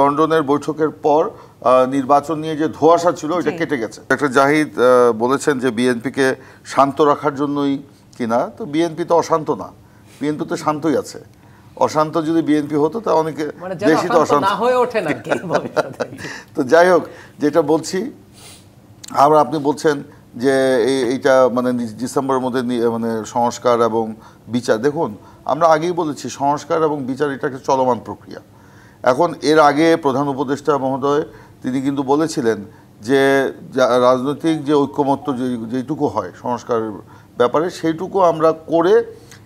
লন্ডনের বৈঠকের পর নির্বাচন নিয়ে যে ধোঁয়াশা ছিল এটা কেটে গেছে। ডক্টর জাহিদ বলেছেন যে বিএনপিকে শান্ত রাখার জন্যই কিনা, তো বিএনপি তো অশান্ত না, বিএনপি তো শান্তই আছে। অশান্ত যদি বিএনপি হতো তা অনেকে বেশি তো অশান্ত হয়ে ওঠে না। তো যাই হোক, যেটা বলছি আমরা, আপনি বলছেন যে এইটা মানে ডিসেম্বরের মধ্যে মানে সংস্কার এবং বিচার, দেখুন আমরা আগেই বলেছি সংস্কার এবং বিচার এটা একটা চলমান প্রক্রিয়া। এখন এর আগে প্রধান উপদেষ্টা মহোদয় তিনি কিন্তু বলেছিলেন যে রাজনৈতিক যে ঐক্যমত্য যেটুকু হয় সংস্কারের ব্যাপারে সেইটুকু আমরা করে,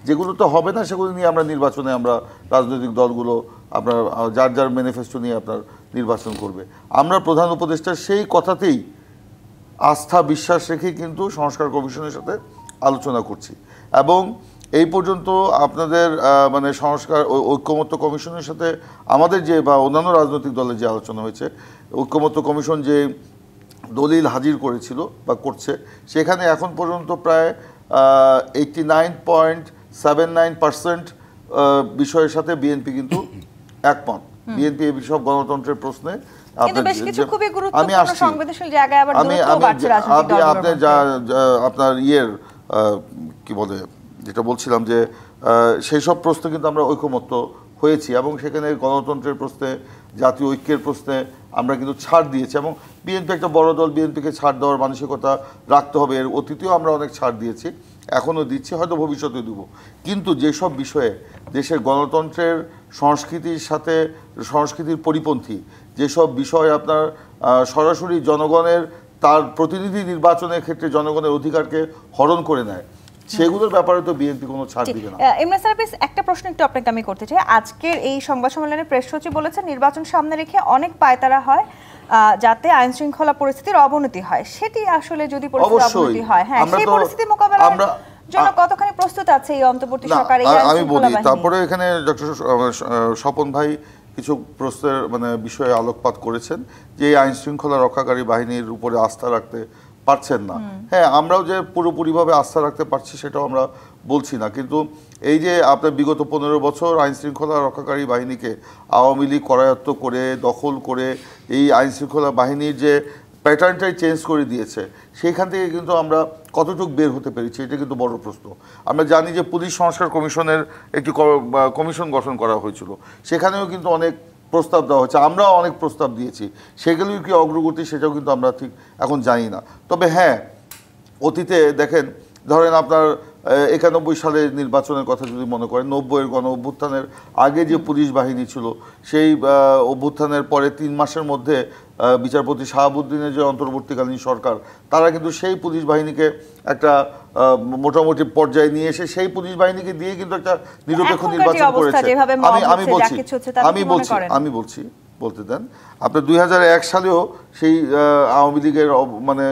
যেগুলো তো হবে না সেগুলো নিয়ে আমরা নির্বাচনে, আমরা রাজনৈতিক দলগুলো আপনার যার যার ম্যানিফেস্টো নিয়ে আপনার নির্বাচন করবে। আমরা প্রধান উপদেষ্টার সেই কথাতেই আস্থা বিশ্বাস রেখে কিন্তু সংস্কার কমিশনের সাথে আলোচনা করছি, এবং এই পর্যন্ত আপনাদের মানে সংস্কার ঐক্যমত্য কমিশনের সাথে আমাদের যে বা অন্যান্য রাজনৈতিক দলের যে আলোচনা হয়েছে, ঐক্যমত্য কমিশন যে দলিল হাজির করেছিল বা করছে, সেখানে এখন পর্যন্ত প্রায় 89.79% বিষয়ের সাথে বিএনপি কিন্তু একমত। বিএনপি এই সব গণতন্ত্রের প্রশ্নে আপনার ইয়ের কি বলে যেটা বলছিলাম যে সেই সব প্রশ্নে কিন্তু আমরা ঐকমত্য হয়েছি, এবং সেখানে গণতন্ত্রের প্রশ্নে, জাতীয় ঐক্যের প্রশ্নে আমরা কিন্তু ছাড় দিয়েছি, এবং বিএনপি একটা বড় দল, বিএনপিকে ছাড় দেওয়ার মানসিকতা রাখতে হবে। এর অতীতেও আমরা অনেক ছাড় দিয়েছি, এখনও দিচ্ছি, হয়তো ভবিষ্যতে দেব। কিন্তু যেসব বিষয়ে দেশের গণতন্ত্রের সংস্কৃতির সাথে সংস্কৃতির পরিপন্থী যেসব বিষয় আপনার সরাসরি জনগণের তার প্রতিনিধি নির্বাচনের ক্ষেত্রে জনগণের অধিকারকে হরণ করে নেয়, সেগুলোর ব্যাপারে তো বিএনপি কোনো ছাড় দিবে না। ইমরান সার্ভিস, একটা প্রশ্ন একটু আপনাকে আমি করতে চাই। আজকের এই সংবাদ সম্মেলনে প্রেস সচিব বলেছেন নির্বাচন সামনে রেখে অনেক পায়তারা হয় যাতে আইন শৃঙ্খলা পরিস্থিতির অবনতি হয়। সেটি আসলে যদি পরিস্থিতির অবনতি হয়, হ্যাঁ, সেই পরিস্থিতি মোকাবেলার জন্য কতখানি প্রস্তুত আছে এই অন্তর্বর্তী সরকার? আমি বলি, তারপরে এখানে ডক্টর স্বপন ভাই কিছু প্রশ্নের মানে বিষয়ে আলোকপাত করেছেন যে এই আইন শৃঙ্খলা রক্ষাকারী বাহিনীর উপরে আস্থা রাখতে পারছেন না। হ্যাঁ, আমরাও যে পুরোপুরিভাবে আস্থা রাখতে পারছি সেটাও আমরা বলছি না, কিন্তু এই যে আপনার বিগত 15 বছর আইন শৃঙ্খলা রক্ষাকারী বাহিনীকে আওয়ামী লীগ করায়ত্ত করে দখল করে এই আইন শৃঙ্খলা বাহিনীর যে প্যাটার্নটাই চেঞ্জ করে দিয়েছে, সেইখান থেকে কিন্তু আমরা কতটুকু বের হতে পেরেছি এটা কিন্তু বড় প্রশ্ন। আমরা জানি যে পুলিশ সংস্কার কমিশনের একটি কমিশন গঠন করা হয়েছিল, সেখানেও কিন্তু অনেক প্রস্তাব দেওয়া হয়েছে, আমরাও অনেক প্রস্তাব দিয়েছি, সেগুলোর কি অগ্রগতি সেটাও কিন্তু আমরা ঠিক এখন জানি না। তবে হ্যাঁ, অতীতে দেখেন, ধরেন আপনার 91 সালের নির্বাচনের কথা যদি মনে করেন, 90-এর গণ অভ্যুত্থানের আগে যে পুলিশ বাহিনী ছিল, সেই অভ্যুত্থানের পরে 3 মাসের মধ্যে বিচারপতি শাহাবুদ্দিনের যে অন্তর্বর্তীকালীন সরকার, তারা কিন্তু সেই পুলিশ বাহিনীকে একটা মোটামুটি পর্যায়ে নিয়ে এসে সেই পুলিশ বাহিনীকে দিয়ে কিন্তু একটা নিরপেক্ষ নির্বাচন করেছে। আমি বলতে দেন, আপনার 2001 সালেও সেই আওয়ামী লীগের মানে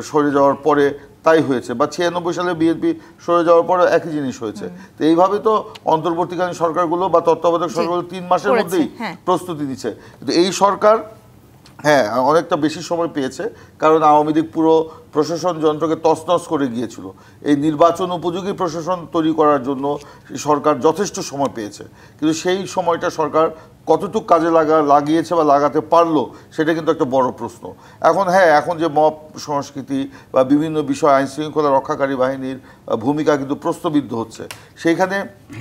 সরে যাওয়ার পরে তাই হয়েছে, বা 96 সালে বিএনপি সরে যাওয়ার পরে একই জিনিস হয়েছে। তো এইভাবে তো অন্তর্বর্তীকালীন সরকারগুলো বা তত্ত্বাবধায়ক সরকারগুলো 3 মাসের মধ্যেই প্রস্তুতি নিচ্ছে, কিন্তু এই সরকার হ্যাঁ অনেকটা বেশি সময় পেয়েছে, কারণ আওয়ামী লীগ পুরো প্রশাসন যন্ত্রকে তছনছ করে গিয়েছিল। এই নির্বাচন উপযোগী প্রশাসন তৈরি করার জন্য সরকার যথেষ্ট সময় পেয়েছে, কিন্তু সেই সময়টা সরকার কতটুকু কাজে লাগিয়েছে বা লাগাতে পারলো সেটা কিন্তু একটা বড় প্রশ্ন। এখন হ্যাঁ, এখন যে মব সংস্কৃতি বা বিভিন্ন বিষয় আইন শৃঙ্খলা রক্ষাকারী বাহিনীর ভূমিকা কিন্তু প্রশ্নবিদ্ধ হচ্ছে,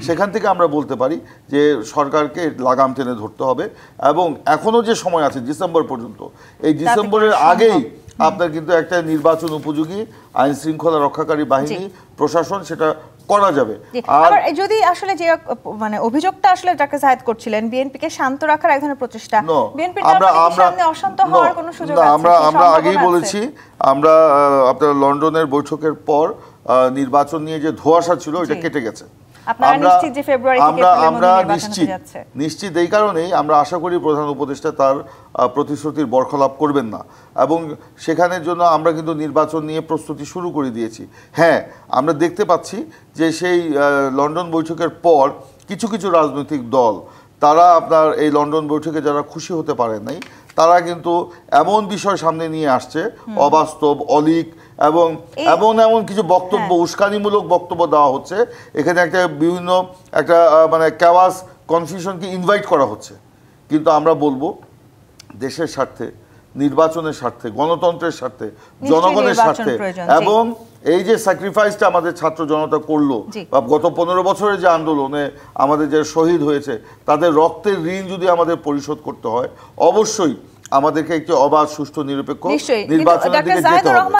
সেখান থেকে আমরা বলতে পারি যে সরকারকে লাগাম টেনে ধরতে হবে, এবং এখনও যে সময় আছে ডিসেম্বর পর্যন্ত, এই ডিসেম্বরের আগেই আপনার কিন্তু একটা নির্বাচন উপযোগী আইন শৃঙ্খলা রক্ষাকারী বাহিনী প্রশাসন সেটা করা যাবে। আর যদি আসলে যে মানে অভিযোগটা আসলে ডক্টর জাহিদ করছিলেন বিএনপিকে শান্ত রাখার এক ধরনের প্রচেষ্টা, বিএনপির সামনে অশান্ত হওয়ার কোনো সুযোগ আছে? আমরা আগেই বলেছি, আমরা আপনার লন্ডনের বৈঠকের পর নির্বাচন নিয়ে যে ধোঁয়াশা ছিল এটা কেটে গেছে। আমরা নিশ্চিত এই কারণেই আমরা আশা করি প্রধান উপদেষ্টা তার প্রতিশ্রুতির বরখলাপ করবেন না, এবং সেখানের জন্য আমরা কিন্তু নির্বাচন নিয়ে প্রস্তুতি শুরু করে দিয়েছি। হ্যাঁ, আমরা দেখতে পাচ্ছি যে সেই লন্ডন বৈঠকের পর কিছু কিছু রাজনৈতিক দল তারা আপনার এই লন্ডন বৈঠকে যারা খুশি হতে পারেন নাই, তারা কিন্তু এমন বিষয় সামনে নিয়ে আসছে অবাস্তব, অলীক, এবং এমন কিছু বক্তব্য, উস্কানিমূলক বক্তব্য দেওয়া হচ্ছে। এখানে একটা বিভিন্ন একটা মানে ক্যাওয়াস কনফিউশনকে ইনভাইট করা হচ্ছে। কিন্তু আমরা বলবো দেশের স্বার্থে, নির্বাচনের স্বার্থে, গণতন্ত্রের স্বার্থে, নিশ্চয়ই জনগণের নির্বাচন স্বার্থে, প্রয়োজন, জি। এবং এই যে স্যাক্রিফাইসটা আমাদের ছাত্র জনতা করলো, জি। বা গত 15 বছরের যে আন্দোলনে আমাদের যে শহীদ হয়েছে, তাদের রক্তের ঋণ যদি আমাদের পরিশোধ করতে হয়, অবশ্যই আমাদেরকে একটি অবাধ, সুষ্ঠু, নিরপেক্ষ নিশ্চয়ই। কিন্তু নির্বাচনের ডক্টর দিকে যেতে জাহিদুর হবে। রহমান